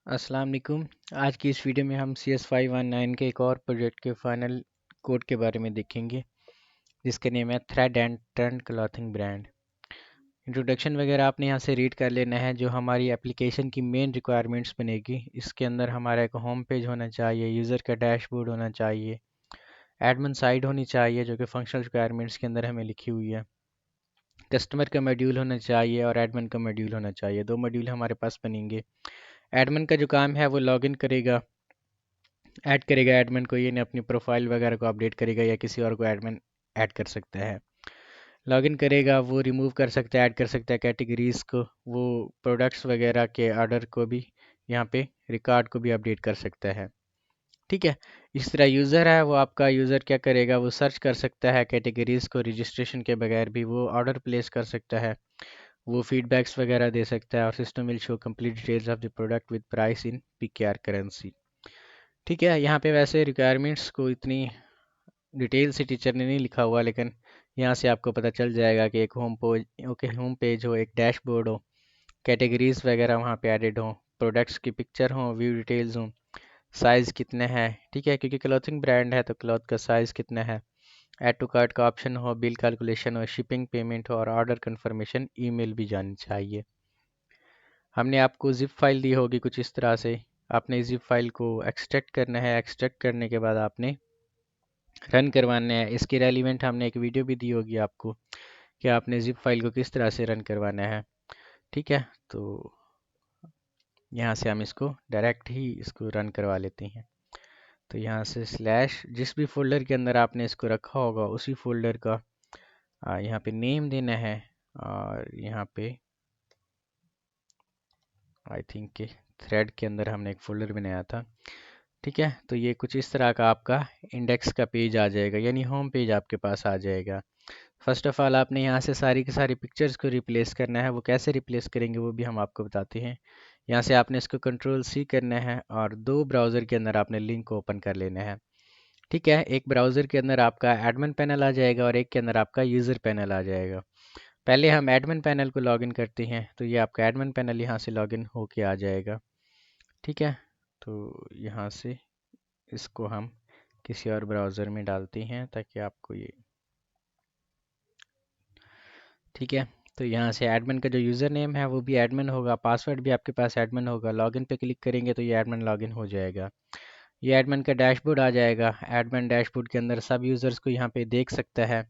अस्सलाम वालेकुम। आज की इस वीडियो में हम CS519 के एक और प्रोजेक्ट के फाइनल कोड के बारे में देखेंगे जिसका नेम है thread and turn clothing brand. Introduction वगैरह आपने यहाँ से रीड कर लेना है। जो हमारी एप्लीकेशन की मेन रिक्वायरमेंट्स बनेगी, इसके अंदर हमारा एक होम पेज होना चाहिए, यूज़र का डैशबोर्ड होना चाहिए, एडमिन साइट होनी चाहिए जो कि फंक्शनल रिक्वायरमेंट्स के अंदर हमें लिखी हुई है, कस्टमर का मॉड्यूल होना चाहिए और एडमिन का मॉड्यूल होना चाहिए। दो मॉड्यूल हमारे पास बनेंगे। एडमिन का जो काम है वो लॉगिन करेगा, ऐड करेगा एडमिन को, ये नहीं अपनी प्रोफाइल वगैरह को अपडेट करेगा या किसी और को एडमिन ऐड कर सकता है। लॉगिन करेगा, वो रिमूव कर सकता है, ऐड कर सकता है कैटेगरीज को, वो प्रोडक्ट्स वगैरह के ऑर्डर को भी, यहाँ पे रिकॉर्ड को भी अपडेट कर सकता है। ठीक है। इस तरह यूज़र है, वो आपका यूज़र क्या करेगा, वो सर्च कर सकता है कैटेगरीज को, रजिस्ट्रेशन के बगैर भी वो ऑर्डर प्लेस कर सकता है, वो फीडबैक्स वगैरह दे सकता है और system will show complete details of the product with price in PKR currency. ठीक है। यहाँ पे वैसे रिक्वायरमेंट्स को इतनी डिटेल से टीचर ने नहीं लिखा हुआ, लेकिन यहाँ से आपको पता चल जाएगा कि एक होम पेज हो, एक डैशबोर्ड हो, कैटेगरीज वगैरह वहाँ पे एडेड हो, प्रोडक्ट्स की पिक्चर हो, व्यू डिटेल्स हो, साइज़ कितने हैं। ठीक है, क्योंकि क्लॉथिंग ब्रांड है तो क्लॉथ का साइज़ कितना है, ऐड टू कार्ट का ऑप्शन हो, बिल कैलकुलेशन हो, शिपिंग पेमेंट हो और ऑर्डर कंफर्मेशन ईमेल भी जानी चाहिए। हमने आपको जिप फाइल दी होगी कुछ इस तरह से। आपने जिप फाइल को एक्सट्रैक्ट करना है। एक्सट्रैक्ट करने के बाद आपने रन करवाना है। इसकी रेलिवेंट हमने एक वीडियो भी दी होगी आपको कि आपने जिप फाइल को किस तरह से रन करवाना है। ठीक है, तो यहाँ से हम इसको डायरेक्ट ही इसको रन करवा लेते हैं। तो यहाँ से स्लैश, जिस भी फोल्डर के अंदर आपने इसको रखा होगा उसी फोल्डर का यहाँ पे नेम देना है। और यहाँ पे आई थिंक कि थ्रेड के अंदर हमने एक फ़ोल्डर बनाया था। ठीक है, तो ये कुछ इस तरह का आपका इंडेक्स का पेज आ जाएगा, यानी होम पेज आपके पास आ जाएगा। फर्स्ट ऑफ ऑल आपने यहाँ से सारी की सारी पिक्चर्स को रिप्लेस करना है। वो कैसे रिप्लेस करेंगे वो भी हम आपको बताते हैं। यहाँ से आपने इसको Ctrl+C करना है और दो ब्राउज़र के अंदर आपने लिंक को ओपन कर लेना है। ठीक है, एक ब्राउज़र के अंदर आपका एडमिन पैनल आ जाएगा और एक के अंदर आपका यूज़र पैनल आ जाएगा। पहले हम एडमिन पैनल को लॉगिन करते हैं, तो ये आपका एडमिन पैनल यहाँ से लॉगिन होके आ जाएगा। ठीक है, तो यहाँ से इसको हम किसी और ब्राउज़र में डालते हैं ताकि आपको ये, ठीक है। तो यहाँ से एडमिन का जो यूज़र नेम है वो भी एडमिन होगा, पासवर्ड भी आपके पास एडमिन होगा। लॉगिन पे क्लिक करेंगे तो ये एडमिन लॉगिन हो जाएगा। ये एडमिन का डैशबोर्ड आ जाएगा। एडमिन डैशबोर्ड के अंदर सब यूज़र्स को यहाँ पे देख सकता है।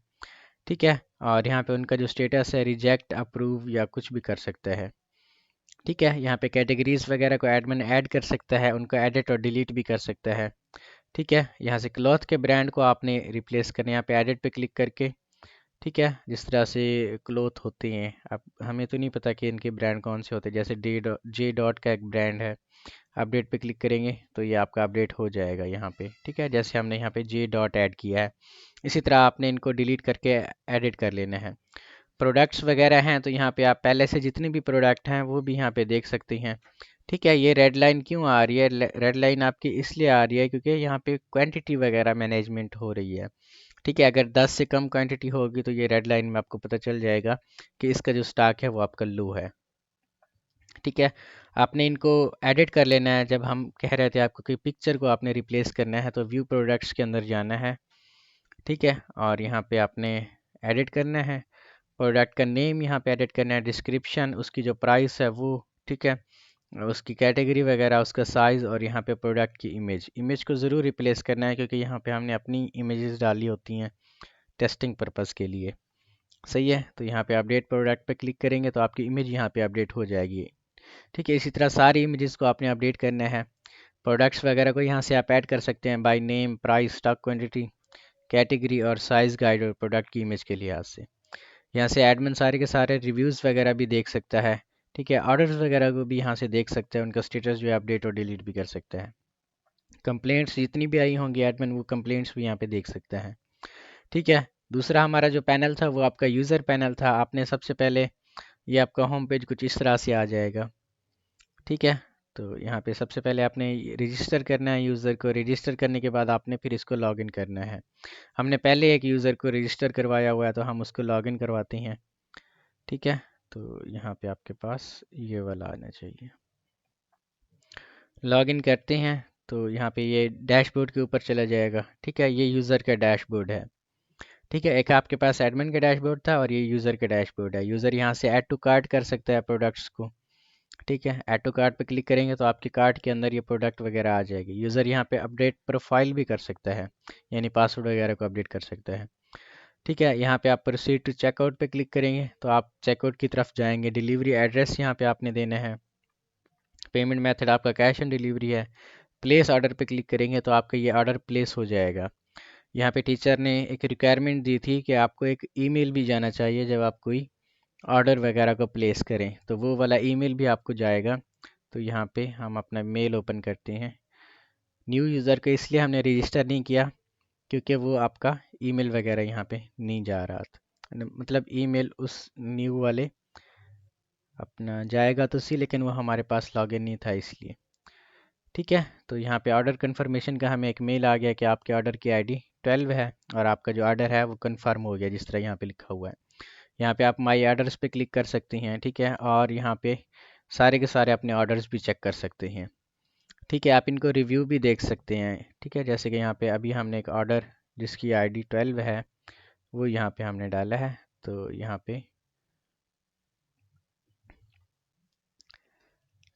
ठीक है, और यहाँ पे उनका जो स्टेटस है, रिजेक्ट, अप्रूव या कुछ भी कर सकता है। ठीक है, यहाँ पे कैटेगरीज वगैरह को एडमिन ऐड कर सकता है, उनको एडिट और डिलीट भी कर सकता है। ठीक है, यहाँ से क्लॉथ के ब्रांड को आपने रिप्लेस करना है, यहाँ पे एडिट पे क्लिक करके। ठीक है, जिस तरह से क्लोथ होते हैं, अब हमें तो नहीं पता कि इनके ब्रांड कौन से होते हैं। जैसे जे डॉट का एक ब्रांड है, अपडेट पे क्लिक करेंगे तो ये आपका अपडेट हो जाएगा यहाँ पे। ठीक है, जैसे हमने यहाँ पे जे डॉट ऐड किया है, इसी तरह आपने इनको डिलीट करके एडिट कर लेना है। प्रोडक्ट्स वगैरह हैं तो यहाँ पे आप पहले से जितने भी प्रोडक्ट हैं वो भी यहाँ पे देख सकते हैं। ठीक है, ये रेड लाइन क्यों आ रही है? रेड लाइन आपकी इसलिए आ रही है क्योंकि यहाँ पे क्वांटिटी वगैरह मैनेजमेंट हो रही है। ठीक है, अगर 10 से कम क्वांटिटी होगी तो ये रेड लाइन में आपको पता चल जाएगा कि इसका जो स्टॉक है वो आपका लो है। ठीक है, आपने इनको एडिट कर लेना है। जब हम कह रहे थे आपको कि पिक्चर को आपने रिप्लेस करना है तो व्यू प्रोडक्ट्स के अंदर जाना है। ठीक है, और यहाँ पे आपने एडिट करना है। प्रोडक्ट का नेम यहाँ पे एडिट करना है, डिस्क्रिप्शन, उसकी जो प्राइस है वो, ठीक है, उसकी कैटेगरी वगैरह, उसका साइज़ और यहाँ पे प्रोडक्ट की इमेज। इमेज को ज़रूर रिप्लेस करना है क्योंकि यहाँ पे हमने अपनी इमेजेस डाली होती हैं टेस्टिंग पर्पज़ के लिए। सही है, तो यहाँ पे अपडेट प्रोडक्ट पे क्लिक करेंगे तो आपकी इमेज यहाँ पे अपडेट हो जाएगी। ठीक है, इसी तरह सारी इमेजेस को आपने अपडेट करना है। प्रोडक्ट्स वगैरह को यहाँ से आप ऐड कर सकते हैं by name, price, stock quantity, category और साइज़ गाइड और प्रोडक्ट की इमेज के लिहाज से। यहाँ से एडमिन सारे के सारे रिव्यूज़ वगैरह भी देख सकता है। ठीक है, ऑर्डर्स वगैरह को भी यहाँ से देख सकते हैं, उनका स्टेटस जो है अपडेट और डिलीट भी कर सकता है। कंप्लेंट्स जितनी भी आई होंगी एडमिन, वो कंप्लेंट्स भी यहाँ पे देख सकता है। ठीक है, दूसरा हमारा जो पैनल था वो आपका यूज़र पैनल था। आपने सबसे पहले, ये आपका होम पेज कुछ इस तरह से आ जाएगा। ठीक है, तो यहाँ पे सबसे पहले आपने रजिस्टर करना है यूज़र को। रजिस्टर करने के बाद आपने फिर इसको लॉगिन करना है। हमने पहले एक यूज़र को रजिस्टर करवाया हुआ है तो हम उसको लॉगिन करवाते हैं। ठीक है, तो यहाँ पे आपके पास ये वाला आना चाहिए। लॉगिन करते हैं तो यहाँ पे ये डैशबोर्ड के ऊपर चला जाएगा। ठीक है, ये यूज़र का डैशबोर्ड है। ठीक है, एक आपके पास एडमिन का डैशबोर्ड था और ये यूज़र का डैशबोर्ड है। यूज़र यहाँ से ऐड टू कार्ट कर सकता है प्रोडक्ट्स को। ठीक है, ऐड टू कार्ट पे क्लिक करेंगे तो आपके कार्ट के अंदर ये प्रोडक्ट वगैरह आ जाएगी। यूज़र यहाँ पे अपडेट प्रोफाइल भी कर सकता है, यानी पासवर्ड वगैरह को अपडेट कर सकता है। ठीक है, यहाँ पे आप प्रोसीड टू चेकआउट पे क्लिक करेंगे तो आप चेकआउट की तरफ जाएंगे। डिलीवरी एड्रेस यहाँ पे आपने देना है। पेमेंट मेथड आपका कैश ऑन डिलीवरी है। प्लेस ऑर्डर पे क्लिक करेंगे तो आपका ये ऑर्डर प्लेस हो जाएगा। यहाँ पे टीचर ने एक रिक्वायरमेंट दी थी कि आपको एक ईमेल भी जाना चाहिए जब आप कोई ऑर्डर वगैरह को प्लेस करें, तो वो वाला ईमेल भी आपको जाएगा। तो यहाँ पे हम अपना मेल ओपन करते हैं। न्यू यूज़र को इसलिए हमने रजिस्टर नहीं किया क्योंकि वो आपका ईमेल वगैरह यहाँ पे नहीं जा रहा था। मतलब ईमेल उस न्यू वाले अपना जाएगा तो सी, लेकिन वो हमारे पास लॉगिन नहीं था इसलिए। ठीक है, तो यहाँ पे ऑर्डर कंफर्मेशन का हमें एक मेल आ गया कि आपके ऑर्डर की आईडी 12 है और आपका जो ऑर्डर है वो कंफर्म हो गया, जिस तरह यहाँ पे लिखा हुआ है। यहाँ पे आप माई ऑर्डर्स पे क्लिक कर सकती हैं। ठीक है, और यहाँ पे सारे के सारे अपने ऑर्डर्स भी चेक कर सकते हैं। ठीक है, आप इनको रिव्यू भी देख सकते हैं। ठीक है, जैसे कि यहाँ पे अभी हमने एक ऑर्डर जिसकी आईडी 12 है वो यहाँ पे हमने डाला है। तो यहाँ पे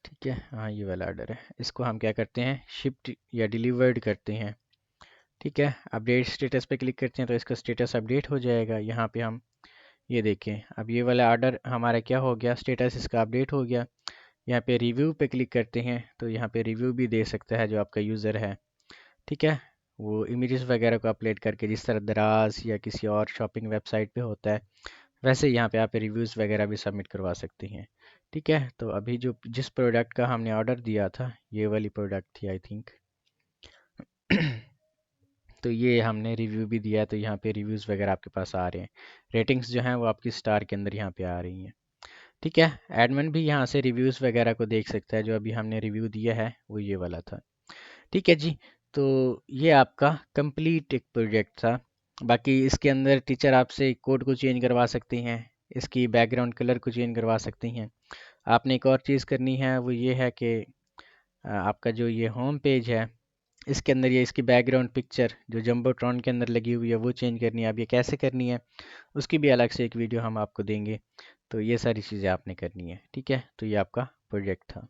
ठीक है, हाँ ये वाला ऑर्डर है, इसको हम क्या करते हैं, शिफ्ट या डिलीवर्ड करते हैं। ठीक है, अपडेट स्टेटस पे क्लिक करते हैं तो इसका स्टेटस अपडेट हो जाएगा। यहाँ पे हम ये देखें, अब ये वाला ऑर्डर हमारा क्या हो गया, स्टेटस इसका अपडेट हो गया। यहाँ पे रिव्यू पे क्लिक करते हैं तो यहाँ पे रिव्यू भी दे सकता है जो आपका यूज़र है। ठीक है, वो इमेजेस वगैरह को अपलोड करके, जिस तरह दराज या किसी और शॉपिंग वेबसाइट पे होता है, वैसे यहाँ पे आप रिव्यूज़ वगैरह भी सबमिट करवा सकते हैं। ठीक है, तो अभी जो जिस प्रोडक्ट का हमने ऑर्डर दिया था ये वाली प्रोडक्ट थी आई थिंक। तो ये हमने रिव्यू भी दिया है तो यहाँ पे रिव्यूज़ वगैरह आपके पास आ रहे हैं। रेटिंग्स जो हैं वो आपकी स्टार के अंदर यहाँ पे आ रही हैं। ठीक है, एडमिन भी यहाँ से रिव्यूज़ वगैरह को देख सकता है। जो अभी हमने रिव्यू दिया है वो ये वाला था। ठीक है जी, तो ये आपका कंप्लीट एक प्रोजेक्ट था। बाकी इसके अंदर टीचर आपसे कोड को चेंज करवा सकती हैं, इसकी बैकग्राउंड कलर को चेंज करवा सकती हैं। आपने एक और चीज़ करनी है वो ये है कि आपका जो ये होम पेज है इसके अंदर ये इसकी बैकग्राउंड पिक्चर जो जंबोट्रॉन के अंदर लगी हुई है वो चेंज करनी है। अब ये कैसे करनी है उसकी भी अलग से एक वीडियो हम आपको देंगे। तो ये सारी चीज़ें आपने करनी है। ठीक है, तो ये आपका प्रोजेक्ट था।